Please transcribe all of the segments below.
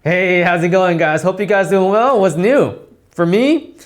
Hey, how's it going, guys? Hope you guys doing well. What's new? For me?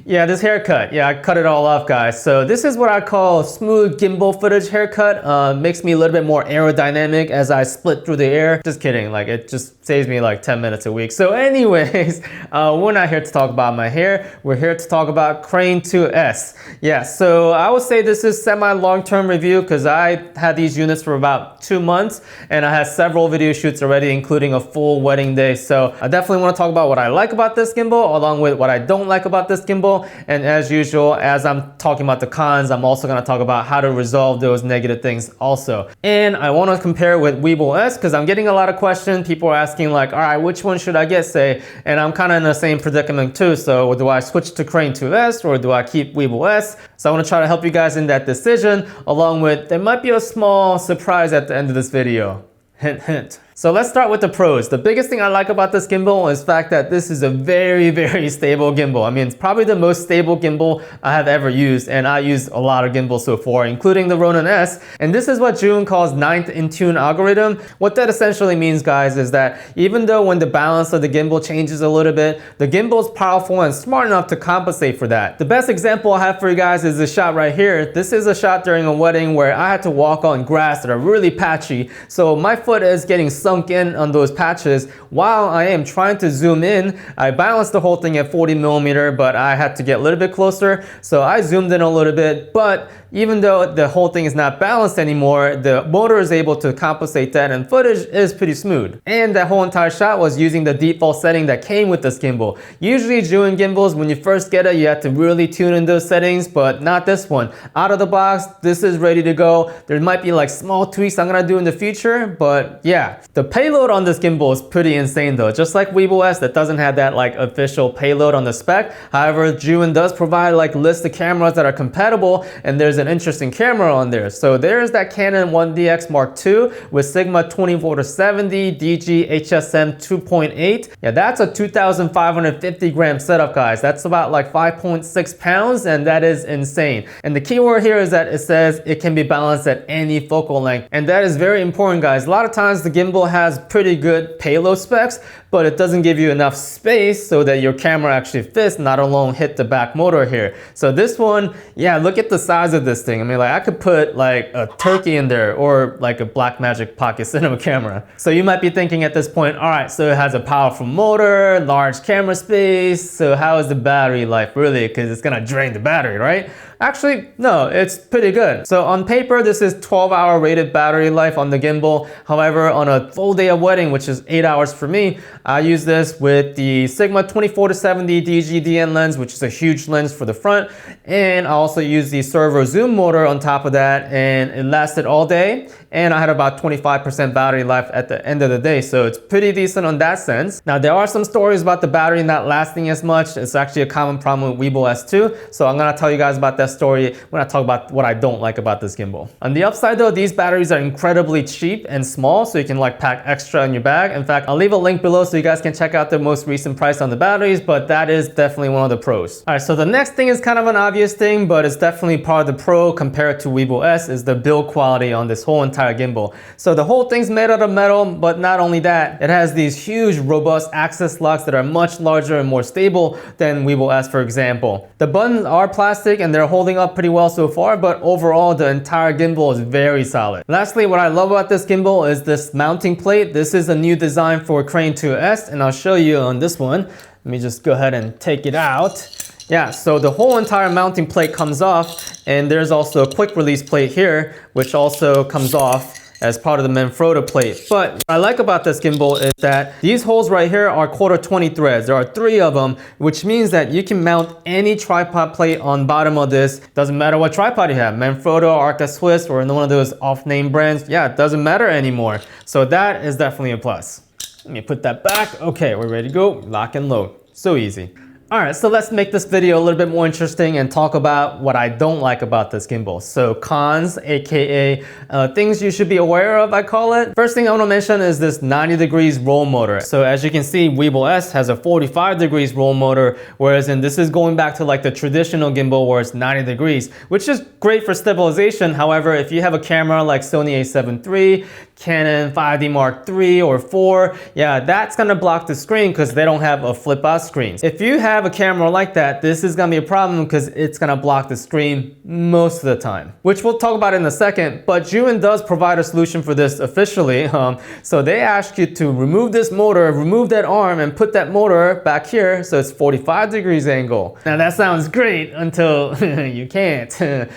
Yeah, this haircut. Yeah, I cut it all off, guys. So this is what I call smooth gimbal footage haircut. Makes me a little bit more aerodynamic as I split through the air. Just kidding, like it just saves me like 10 minutes a week. So anyways, we're not here to talk about my hair. We're here to talk about Crane 2S. Yeah, so I would say this is semi-long-term review because I had these units for about 2 months and I had several video shoots already, including a full wedding day. So I definitely want to talk about what I like about this gimbal along with what I don't like about this gimbal. And as usual, as I'm talking about the cons, I'm also going to talk about how to resolve those negative things also. And I want to compare with Weebill S because I'm getting a lot of questions. People are asking like, all right, which one should I get, say? And I'm kind of in the same predicament too. So do I switch to Crane 2S or do I keep Weebill S? So I want to try to help you guys in that decision, along with there might be a small surprise at the end of this video. Hint, hint. So let's start with the pros. The biggest thing I like about this gimbal is the fact that this is a very, very stable gimbal. I mean, it's probably the most stable gimbal I have ever used, and I used a lot of gimbals so far, including the Ronin S. And this is what Zhiyun calls 9th in tune algorithm. What that essentially means, guys, is that even though when the balance of the gimbal changes a little bit, the gimbal is powerful and smart enough to compensate for that. The best example I have for you guys is this shot right here. This is a shot during a wedding where I had to walk on grass that are really patchy. So my foot is getting sunk in on those patches while I am trying to zoom in. I balanced the whole thing at 40mm, but I had to get a little bit closer. So I zoomed in a little bit, but even though the whole thing is not balanced anymore, the motor is able to compensate that and footage is pretty smooth. And that whole entire shot was using the default setting that came with this gimbal. Usually Zhiyun gimbals, when you first get it, you have to really tune in those settings, but not this one. Out of the box, this is ready to go. There might be like small tweaks I'm gonna do in the future, but yeah. The payload on this gimbal is pretty insane though. Just like Weebill S that doesn't have that like official payload on the spec. However, Zhiyun does provide like list of cameras that are compatible, and there's an interesting camera on there. So there's that Canon 1DX Mark II with Sigma 24-70 DG HSM 2.8. Yeah, that's a 2,550 gram setup, guys. That's about like 5.6 pounds, and that is insane. And the key word here is that it says it can be balanced at any focal length, and that is very important, guys. A lot of times the gimbal has pretty good payload specs, but it doesn't give you enough space so that your camera actually fits, not alone hit the back motor here. So this one, yeah, look at the size of this thing. I mean, like I could put like a turkey in there or like a Blackmagic Pocket Cinema camera. So you might be thinking at this point, all right, so it has a powerful motor, large camera space. So how is the battery life really? Because it's gonna drain the battery, right? Actually, no, it's pretty good. So on paper, this is 12-hour rated battery life on the gimbal. However, on a full day of wedding, which is 8 hours for me, I use this with the Sigma 24-70 DG DN lens, which is a huge lens for the front. And I also use the servo zoom motor on top of that, and it lasted all day. And I had about 25% battery life at the end of the day. So it's pretty decent on that sense. Now, there are some stories about the battery not lasting as much. It's actually a common problem with Weebill S too. So I'm gonna tell you guys about that story when I talk about what I don't like about this gimbal. On the upside though, these batteries are incredibly cheap and small, so you can like pack extra in your bag. In fact, I'll leave a link below so you guys can check out the most recent price on the batteries, but that is definitely one of the pros. All right, so the next thing is kind of an obvious thing, but it's definitely part of the pro compared to Weebill S, is the build quality on this whole entire gimbal. So the whole thing's made out of metal, but not only that, it has these huge robust access locks that are much larger and more stable than Weebill S, for example. The buttons are plastic and they're holding up pretty well so far, but overall the entire gimbal is very solid. Lastly, what I love about this gimbal is this mounting plate. This is a new design for Crane 2S, and I'll show you on this one. Let me just go ahead and take it out. Yeah, so the whole entire mounting plate comes off, and there's also a quick release plate here, which also comes off as part of the Manfrotto plate. But what I like about this gimbal is that these holes right here are 1/4-20 threads. There are 3 of them, which means that you can mount any tripod plate on bottom of this. Doesn't matter what tripod you have, Manfrotto, Arca Swiss, or one of those off-name brands. Yeah, it doesn't matter anymore. So that is definitely a plus. Let me put that back. Okay, we're ready to go. Lock and load. So easy. Alright, so let's make this video a little bit more interesting and talk about what I don't like about this gimbal. So cons, aka things you should be aware of, I call it. First thing I want to mention is this 90 degrees roll motor. So as you can see, Weebill S has a 45 degrees roll motor, whereas this is going back to like the traditional gimbal where it's 90 degrees, which is great for stabilization. However, if you have a camera like Sony A7 III, Canon 5D Mark III or 4, yeah, that's gonna block the screen because they don't have a flip out screen. If you have a camera like that, this is gonna be a problem because it's gonna block the screen most of the time, which we'll talk about in a second. But Zhiyun does provide a solution for this officially. So they ask you to remove this motor, remove that arm, and put that motor back here so it's 45 degrees angle. Now that sounds great until you can't.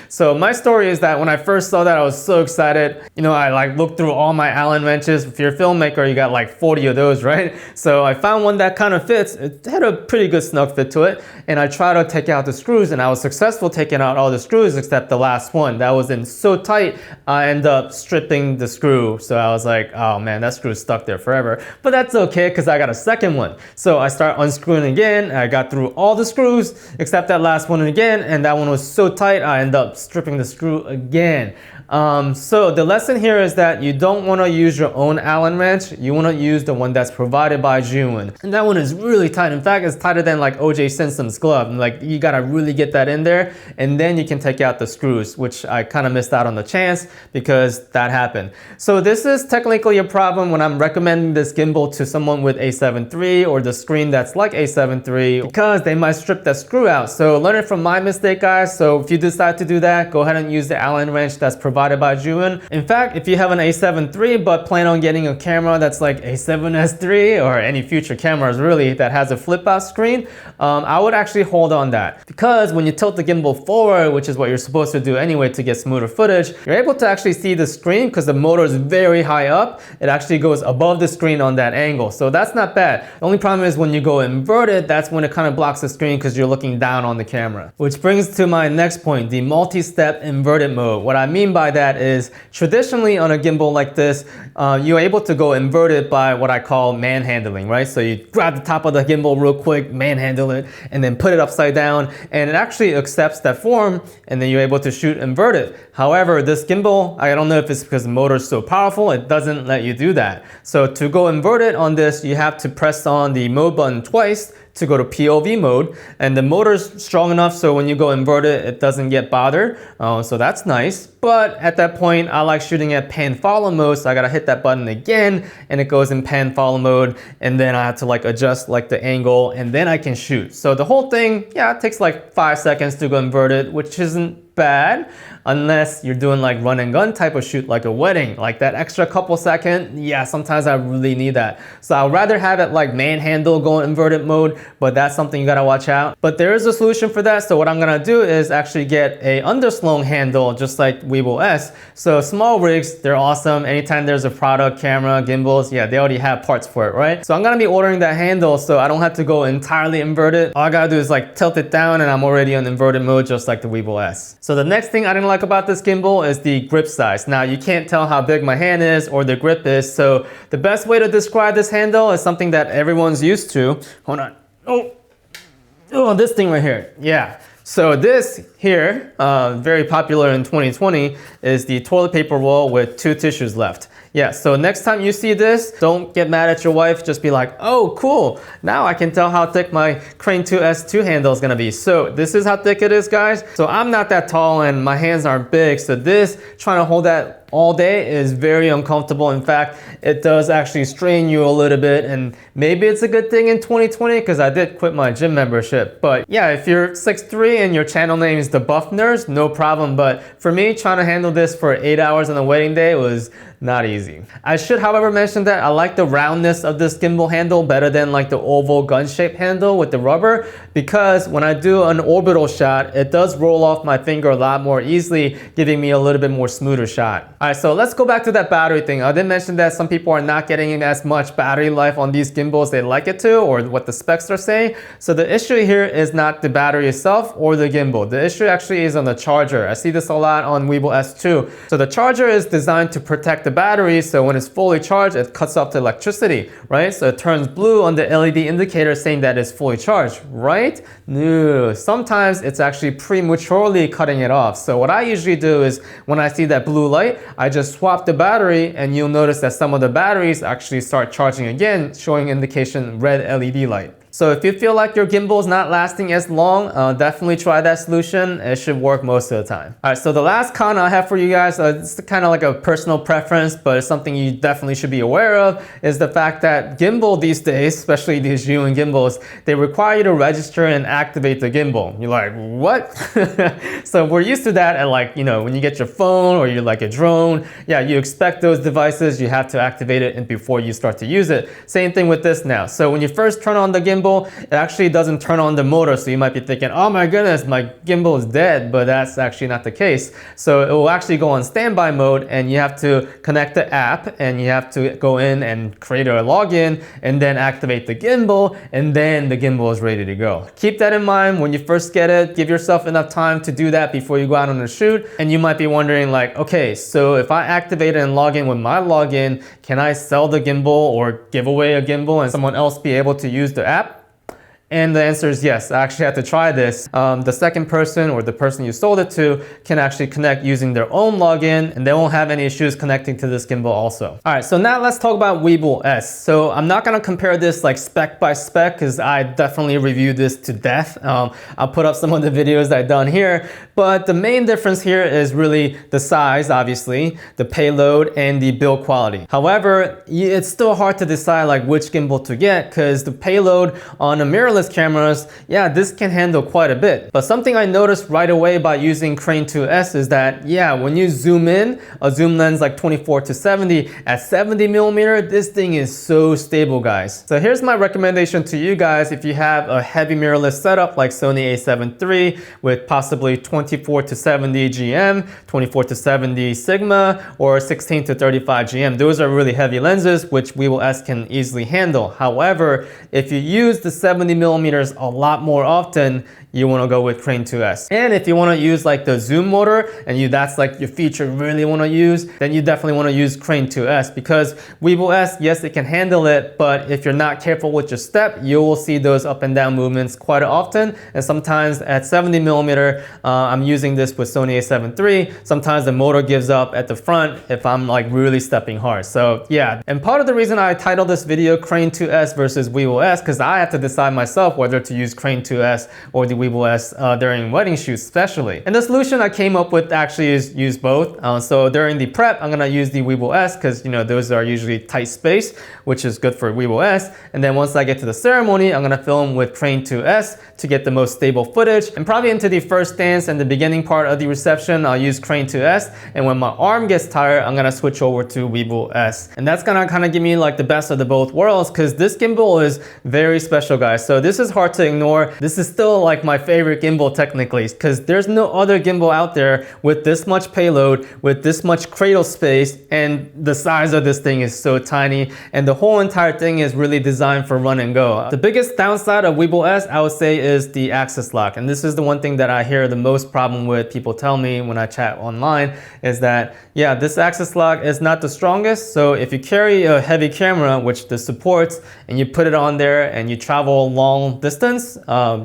So my story is that when I first saw that, I was so excited. You know, I like looked through all my Allen wrenches. If you're a filmmaker, you got like 40 of those, right? So I found one that kind of fits. It had a pretty good snug fit to it, and I tried to take out the screws, and I was successful taking out all the screws except the last one. That was in so tight, I ended up stripping the screw. So I was like, oh man, that screw's stuck there forever. But that's okay because I got a second one. So I start unscrewing again. I got through all the screws except that last one again, and that one was so tight, I ended up stripping the screw again. So the lesson here is that you don't want to use your own Allen wrench. You want to use the one that's provided by Zhiyun. And that one is really tight. In fact, it's tighter than like O.J. Simpson's glove. Like you got to really get that in there, and then you can take out the screws, which I kind of missed out on the chance because that happened. So this is technically a problem when I'm recommending this gimbal to someone with A7 III or the screen that's like A7 III because they might strip that screw out. So learn it from my mistake, guys. So if you decide to do that, go ahead and use the Allen wrench that's provided by Zhiyun. In fact, if you have an A7 III but plan on getting a camera that's like A7S III or any future cameras really that has a flip out screen, I would actually hold on that, because when you tilt the gimbal forward, which is what you're supposed to do anyway to get smoother footage, you're able to actually see the screen because the motor is very high up. It actually goes above the screen on that angle, so that's not bad. The only problem is when you go inverted, that's when it kind of blocks the screen because you're looking down on the camera. Which brings to my next point, the multi-step inverted mode. What I mean by that is traditionally on a gimbal like this, you're able to go inverted by what I call manhandling, right? So you grab the top of the gimbal real quick, manhandle it, and then put it upside down, and it actually accepts that form, and then you're able to shoot inverted. However, this gimbal, I don't know if it's because the motor is so powerful, it doesn't let you do that. So to go inverted on this, you have to press on the mode button twice to go to POV mode, and the motor's strong enough so when you go inverted, it doesn't get bothered. So that's nice. But at that point, I like shooting at pan follow mode, so I gotta hit that button again, and it goes in pan follow mode, and then I have to like adjust like the angle, and then I can shoot. So the whole thing, yeah, it takes like 5 seconds to go inverted, which isn't bad unless you're doing like run and gun type of shoot like a wedding, like that extra couple second. Yeah, sometimes I really need that. So I'd rather have it like manhandle go inverted mode, but that's something you gotta watch out. But there is a solution for that. So what I'm gonna do is actually get a underslung handle just like Weebill S. So small rigs, they're awesome. Anytime there's a product, camera, gimbals, yeah, they already have parts for it, right? So I'm gonna be ordering that handle so I don't have to go entirely inverted. All I gotta do is like tilt it down and I'm already on inverted mode just like the Weebill S. So the next thing I didn't like about this gimbal is the grip size. Now you can't tell how big my hand is or the grip is, so the best way to describe this handle is something that everyone's used to. Hold on. Oh, this thing right here. Yeah. So this here, very popular in 2020, is the toilet paper roll with 2 tissues left. Yeah, so next time you see this, don't get mad at your wife, just be like, oh cool, now I can tell how thick my Crane 2S2 handle is gonna be. So this is how thick it is, guys. So I'm not that tall and my hands aren't big, so this, trying to hold that all day is very uncomfortable. In fact, it does actually strain you a little bit, and maybe it's a good thing in 2020 because I did quit my gym membership. But yeah, if you're 6'3" and your channel name is The Buff Nurse, no problem. But for me, trying to handle this for 8 hours on a wedding day was not easy. I should, however, mention that I like the roundness of this gimbal handle better than like the oval gun-shaped handle with the rubber, because when I do an orbital shot, it does roll off my finger a lot more easily, giving me a little bit more smoother shot. All right, so let's go back to that battery thing. I did mention that some people are not getting as much battery life on these gimbals they'd like it to, or what the specs are saying. So the issue here is not the battery itself or the gimbal. The issue actually is on the charger. I see this a lot on Weebill S too. So the charger is designed to protect the battery, so when it's fully charged, it cuts off the electricity, right? So it turns blue on the LED indicator saying that it's fully charged, right? No, sometimes it's actually prematurely cutting it off. So what I usually do is when I see that blue light, I just swap the battery, and you'll notice that some of the batteries actually start charging again, showing indication red LED light. So if you feel like your gimbal is not lasting as long, definitely try that solution. It should work most of the time. All right, so the last con I have for you guys, it's kind of like a personal preference, but it's something you definitely should be aware of, is the fact that gimbal these days, especially these Zhiyun gimbals, they require you to register and activate the gimbal. You're like, what? So we're used to that at, like, you know, when you get your phone or you're like a drone, yeah, you expect those devices, you have to activate it and before you start to use it. Same thing with this now. So when you first turn on the gimbal, it actually doesn't turn on the motor. So you might be thinking, oh my goodness, my gimbal is dead, but that's actually not the case. So it will actually go on standby mode and you have to connect the app and you have to go in and create a login and then activate the gimbal, and then the gimbal is ready to go. Keep that in mind when you first get it. Give yourself enough time to do that before you go out on a shoot. And you might be wondering, like, okay, so if I activate it and log in with my login, can I sell the gimbal or give away a gimbal and someone else be able to use the app? And the answer is yes. I actually had to try this. The second person or the person you sold it to can actually connect using their own login and they won't have any issues connecting to this gimbal also. All right, so now let's talk about Weebill S. So I'm not gonna compare this like spec by spec because I definitely reviewed this to death. I'll put up some of the videos that I've done here, but the main difference here is really the size, obviously, the payload and the build quality. However, it's still hard to decide like which gimbal to get because the payload on a mirrorless cameras, yeah, this can handle quite a bit. But something I noticed right away by using Crane 2S is that, yeah, when you zoom in, a zoom lens like 24-70 at 70mm, this thing is so stable, guys. So here's my recommendation to you guys if you have a heavy mirrorless setup like Sony a7 III with possibly 24-70 GM, 24-70 Sigma, or 16-35 GM. Those are really heavy lenses, which Weebill S can easily handle. However, if you use the 70mm a lot more often, you want to go with Crane 2S. And if you want to use like the zoom motor and that's like your feature you really want to use, then you definitely want to use Crane 2S because Weebill S, yes, it can handle it, but if you're not careful with your step, you will see those up and down movements quite often. And sometimes at 70mm, I'm using this with Sony a7 III, sometimes the motor gives up at the front if I'm like really stepping hard. So yeah, and part of the reason I titled this video Crane 2S versus Weebill S, because I have to decide myself whether to use Crane 2S or the Weebill S during wedding shoots especially. And the solution I came up with actually is use both. So during the prep, I'm gonna use the Weebill S because, you know, those are usually tight space, which is good for Weebill S. And then once I get to the ceremony, I'm gonna film with Crane 2S to get the most stable footage. And probably into the first dance and the beginning part of the reception, I'll use Crane 2S. And when my arm gets tired, I'm gonna switch over to Weebill S. And that's gonna kind of give me like the best of the both worlds because this gimbal is very special, guys. So this is hard to ignore. This is still like my favorite gimbal technically because there's no other gimbal out there with this much payload, with this much cradle space, and the size of this thing is so tiny, and the whole entire thing is really designed for run and go. The biggest downside of Weebill S, I would say, is the axis lock, and this is the one thing that I hear the most problem with. People tell me when I chat online is that, yeah, this axis lock is not the strongest, so if you carry a heavy camera, which this supports, and you put it on there and you travel a long distance,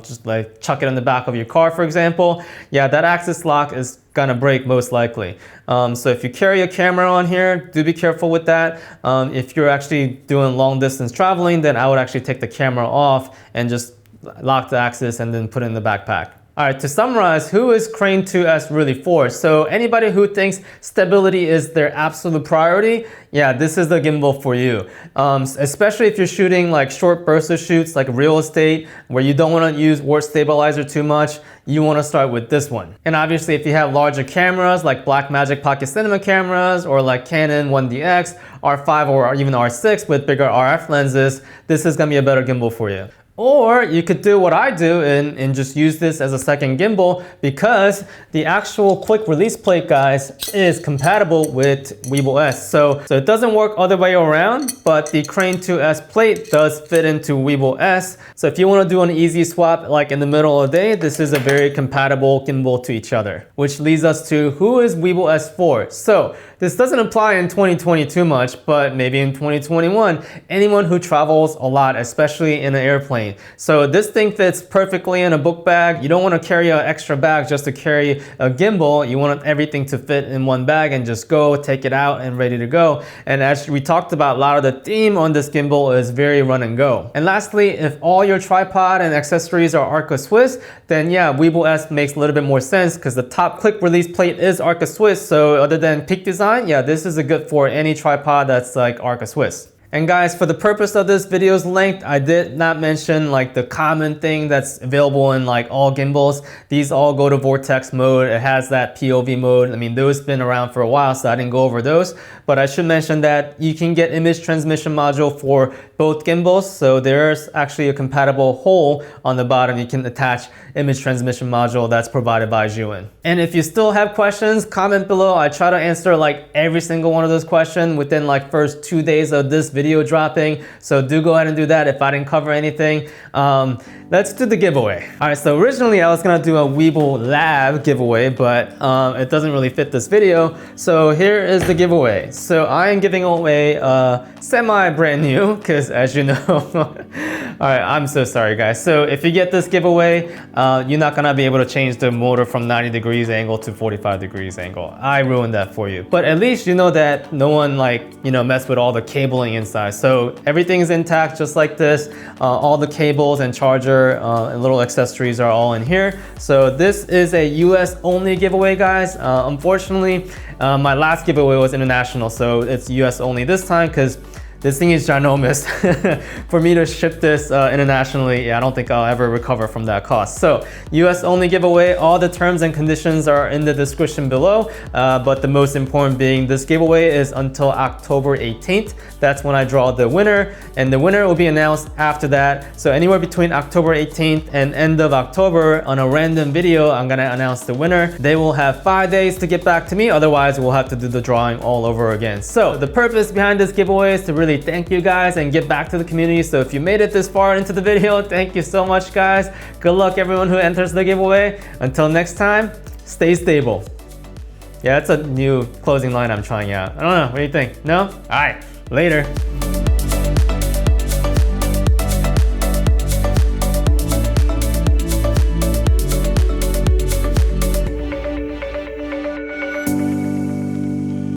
just like chuck it in the back of your car, for example, yeah, that axis lock is gonna break most likely. So if you carry a camera on here, do be careful with that. If you're actually doing long distance traveling, then I would actually take the camera off and just lock the axis and then put it in the backpack. All right, to summarize, who is Crane 2S really for? So anybody who thinks stability is their absolute priority, yeah, this is the gimbal for you. Especially if you're shooting like short bursts of shoots like real estate where you don't want to use word stabilizer too much, you want to start with this one. And obviously if you have larger cameras like Blackmagic Pocket Cinema cameras or like Canon 1DX, R5 or even R6 with bigger RF lenses, this is going to be a better gimbal for you. Or you could do what I do and just use this as a second gimbal because the actual quick release plate, guys, is compatible with Weebill S. So it doesn't work other way around, but the Crane 2S plate does fit into Weebill S. So if you want to do an easy swap like in the middle of the day, this is a very compatible gimbal to each other. Which leads us to who is Weebill S for? So this doesn't apply in 2022 much, but maybe in 2021, anyone who travels a lot, especially in an airplane. So this thing fits perfectly in a book bag. You don't want to carry an extra bag just to carry a gimbal. You want everything to fit in one bag and just go, take it out and ready to go. And as we talked about, a lot of the theme on this gimbal is very run and go. And lastly, if all your tripod and accessories are Arca Swiss, then yeah, Weebill S makes a little bit more sense because the top click release plate is Arca Swiss. So other than Peak Design, yeah, this is a good for any tripod that's like Arca Swiss. And guys, for the purpose of this video's length, I did not mention like the common thing that's available in like all gimbals. These all go to vortex mode. It has that POV mode. I mean, those been around for a while, so I didn't go over those. But I should mention that you can get image transmission module for both gimbals. So there's actually a compatible hole on the bottom. You can attach image transmission module that's provided by Zhiyun. And if you still have questions, comment below. I try to answer like every single one of those questions within like first 2 days of this video dropping. So do go ahead and do that if I didn't cover anything. Let's do the giveaway. All right, so originally I was gonna do a Weebill Lab giveaway, but it doesn't really fit this video. So here is the giveaway. So I am giving away semi brand new, because as you know, all right, I'm so sorry guys. So if you get this giveaway, you're not gonna be able to change the motor from 90 degrees angle to 45 degrees angle. I ruined that for you. But at least you know that no one messed with all the cabling inside. So everything's intact just like this. All the cables and charger and little accessories are all in here. So this is a US only giveaway, guys. Unfortunately, my last giveaway was international, so it's US only this time because this thing is ginormous. For me to ship this internationally, yeah, I don't think I'll ever recover from that cost. So US only giveaway, all the terms and conditions are in the description below. But the most important being this giveaway is until October 18th. That's when I draw the winner, and the winner will be announced after that. So anywhere between October 18th and end of October on a random video, I'm gonna announce the winner. They will have 5 days to get back to me. Otherwise, we'll have to do the drawing all over again. So the purpose behind this giveaway is to really thank you guys and get back to the community. So if you made it this far into the video, thank you so much guys. Good luck everyone who enters the giveaway. Until next time, stay stable. Yeah, that's a new closing line I'm trying out. I don't know, what do you think? No? All right, later.